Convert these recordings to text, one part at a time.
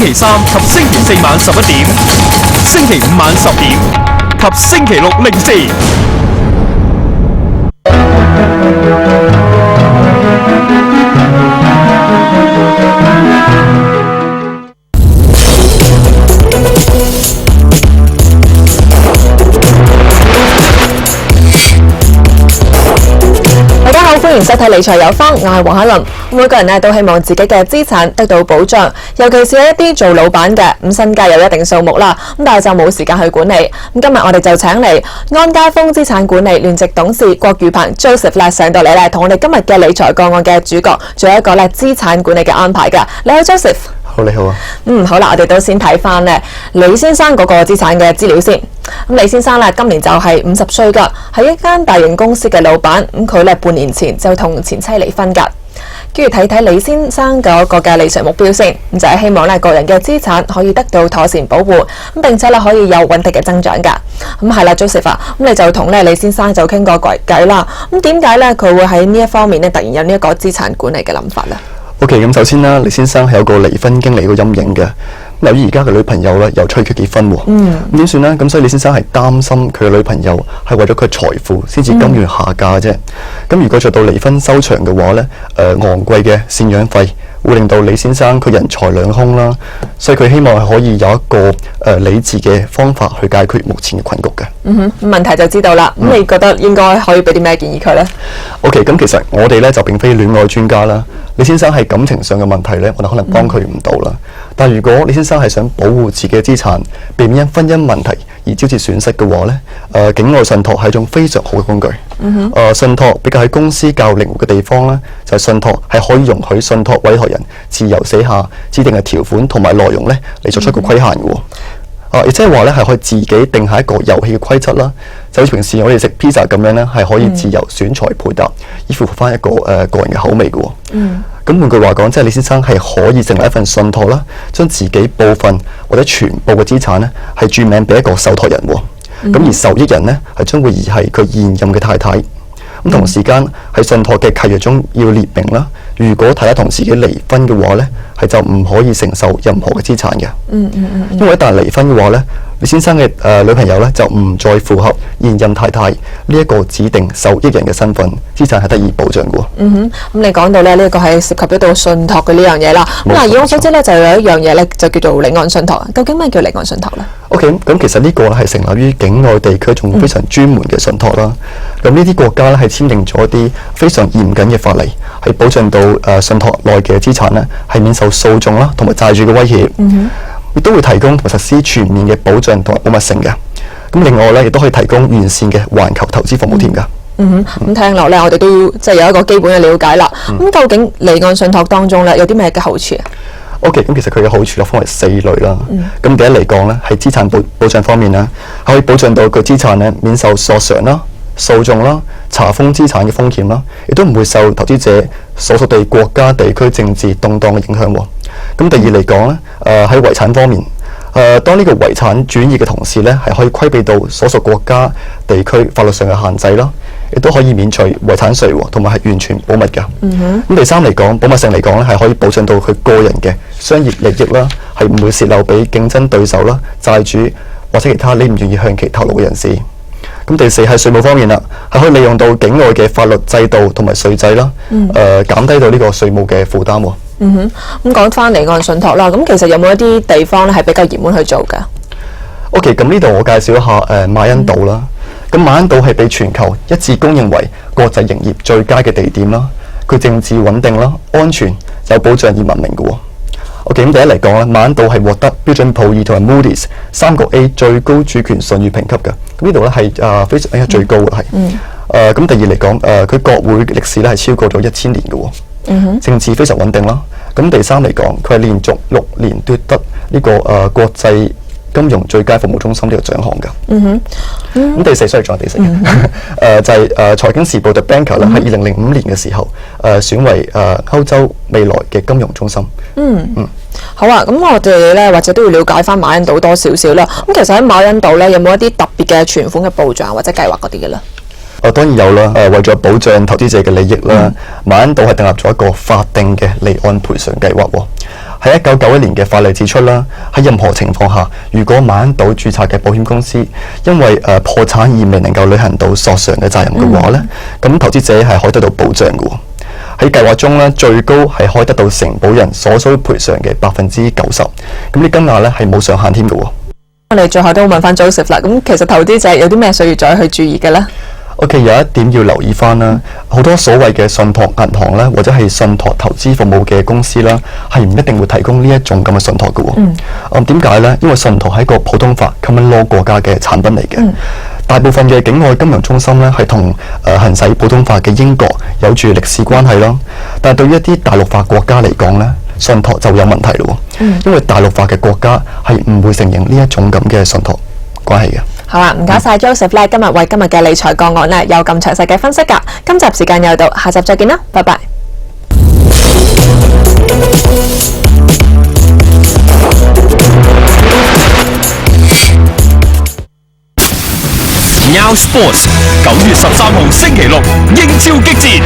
期三及星期四晚11點，星期五晚10點及星期六零時。歡迎收睇理財有方，我係黃海琳。每個人咧都希望自己嘅資產得到保障，尤其是一啲做老闆嘅，咁身價有一定數目啦，咁但係就冇時間去管理。咁今日我哋就請嚟安佳豐資產管理聯席董事郭宇鵬 Joseph 咧上到嚟咧，同我哋今日嘅理財個案嘅主角做一個咧資產管理嘅安排㗎。你好 Joseph。好，你好啊。好啦，我哋都先睇翻咧李先生嗰個資產嘅資料先。咁李先生咧今年就係50歲噶，係一間大型公司嘅老闆。咁佢咧半年前就同前妻離婚噶。跟住睇睇李先生嗰個嘅理財目標先，咁就係希望咧個人嘅資產可以得到妥善保護，咁並且咧可以有穩定嘅增長噶。咁係啦 ，Joseph 啊，咁你就同咧李先生就傾過偈啦。咁點解咧佢會喺呢一方面咧突然有呢一個資產管理嘅諗法咧？OK， 咁首先啦，李先生係有個離婚經歷個陰影嘅。由於而家嘅女朋友咧又催佢結婚喎，咁點算呢？咁所以李先生係擔心佢嘅女朋友係為咗佢財富先至甘願下嫁啫。咁如果做到離婚收場嘅話呢，昂貴嘅贍養費會令到李先生佢人財兩空啦，所以佢希望係可以有一個理智嘅方法去解決目前嘅困局嘅。問題就知道啦。咁你覺得應該可以俾啲咩建議佢呢？OK， 咁其實我哋咧就並非戀愛專家啦。李先生喺感情上嘅問題咧，我哋可能幫佢唔到啦。但係如果李先生係想保護自己嘅資產，避免因婚姻問題而招致損失嘅話咧，境外信託係一種非常好嘅工具。信託比較喺公司較靈活嘅地方咧，就係信託係可以容許信託委託人自由寫下指定嘅條款同埋內容咧嚟作出個規限嘅喎。亦即係話咧係可以自己定下一個遊戲嘅規則啦，就好似平時我哋食 pizza 咁樣咧，係可以自由選材配搭，以符合翻一個個人嘅口味嘅喎。咁換句話講，即係李先生係可以成立一份信託啦，將自己部分或者全部嘅資產咧係註名俾一個受託人喎。咁而受益人咧係將會係佢現任嘅太太。咁同時間喺信託嘅契約中要列明啦，如果太太同自己離婚嘅話咧，係就唔可以承受任何嘅資產嘅。因為一旦離婚嘅話咧，李先生嘅女朋友咧就唔再符合現任太太呢一個指定受益人嘅身份，資產係得以保障嘅。咁你講到咧呢一個係涉及到信託嘅呢樣嘢啦。咁嗱，以我所知咧就有一樣嘢咧就叫做離岸信託。究竟咩叫離岸信託咧？OK， 咁其實呢個係成立於境外地區，仲非常專門嘅信託啦。咁呢啲國家咧係簽訂咗一啲非常嚴謹嘅法例，係保障到信託內嘅資產咧係免受訴訟啦同埋債主嘅威脅。亦都會提供同埋實施全面嘅保障同埋保密性嘅。咁另外咧，亦都可以提供完善嘅環球投資服務添㗎。咁聽落咧，我哋都即係有一個基本嘅了解啦。咁究竟離岸信託當中咧有啲咩嘅好處啊？OK， 咁其實佢嘅好處分為4類啦。咁第一嚟講咧，係資產保障方面啦，可以保障到佢資產咧免受索償啦、訴訟啦、查封資產嘅風險啦，亦都唔會受投資者所屬地國家地區政治動盪嘅影響喎。咁第二嚟講咧，喺遺產方面，當呢個遺產轉移嘅同時咧，係可以規避到所屬國家地區法律上嘅限制啦，亦都可以免除遺產稅喎，同埋係完全保密㗎。咁第三嚟講，保密性嚟講咧，係可以保障到佢個人嘅商業利益啦，係唔會洩漏俾競爭對手啦、債主或者其他你唔願意向其透露嘅人士。咁第四係稅務方面啦，係可以利用到境外嘅法律制度同埋稅制啦，減低到呢個稅務嘅負擔喎。咁講翻離岸信託啦，咁其實有冇一啲地方咧係比較熱門去做㗎？OK， 咁呢度我介紹一下馬恩島啦。咁馬恩島係被全球一致公認為國際營業最佳嘅地點啦。佢政治穩定啦、安全有保障而聞名嘅喎。OK， 咁第一嚟講咧，馬恩島係獲得標準普爾同埋 Moody's 3個 A 最高主權信譽評級嘅。咁呢度咧係非常最高嘅係。咁第二嚟講，佢國會歷史咧係超過咗1000年嘅喎。政治非常穩定啦。咁第三嚟講，佢係連續6年奪得呢個國際金融最佳服務中心呢個獎項㗎。咁第四，所以仲有第四就係財經時報 The Banker 啦，喺2005年嘅時候選為歐洲未來嘅金融中心。好啊，咁我哋咧或者都要了解翻馬恩島多少少啦。咁其實喺馬恩島咧有冇一啲特別嘅存款嘅保障或者計劃嗰啲嘅咧？當然有啦。為咗保障投資者嘅利益啦，馬恩島係訂立咗一個法定嘅離岸賠償計劃喎。喺1991年嘅法例指出啦，喺任何情況下，如果馬恩島註冊嘅保險公司因為破產而未能夠履行到索償嘅責任嘅話咧，咁投資者係可以得到保障嘅。喺計劃中咧，最高係可以得到承保人所需賠償嘅90%，咁啲金額咧係冇上限添嘅。我哋最後都問翻 Joseph 啦，咁其實投資者有啲咩需要再去注意嘅呢？ OK， 有一點要留意翻啦，好多所謂嘅信託銀行啦，或者係信託投資服務嘅公司啦，係唔一定會提供呢一種咁嘅信託嘅喎。點解呢？因為信託係一個普通法 common law 國家嘅產品嚟嘅。大部分嘅境外金融中心咧係同行使普通法嘅英國有住歷史關係啦。但係對於一啲大陸化國家嚟講咧，信託就有問題咯。因為大陸化嘅國家係唔會承認呢一種咁嘅信託關係嘅。好啦，唔該晒 Joseph 咧，今日為今日嘅理財個案咧有咁詳細嘅分析㗎。今集時間又到，下集再見啦，拜拜。Now Sports 9月13號星期六英超激戰，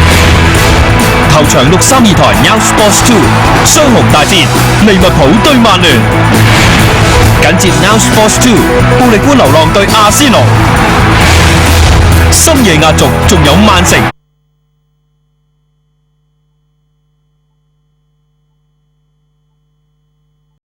頭場632台 Now Sports 2雙雄大戰，利物浦對曼聯。緊接 Now Sports 2布力般流浪對阿仙奴，深夜壓軸仲有曼城。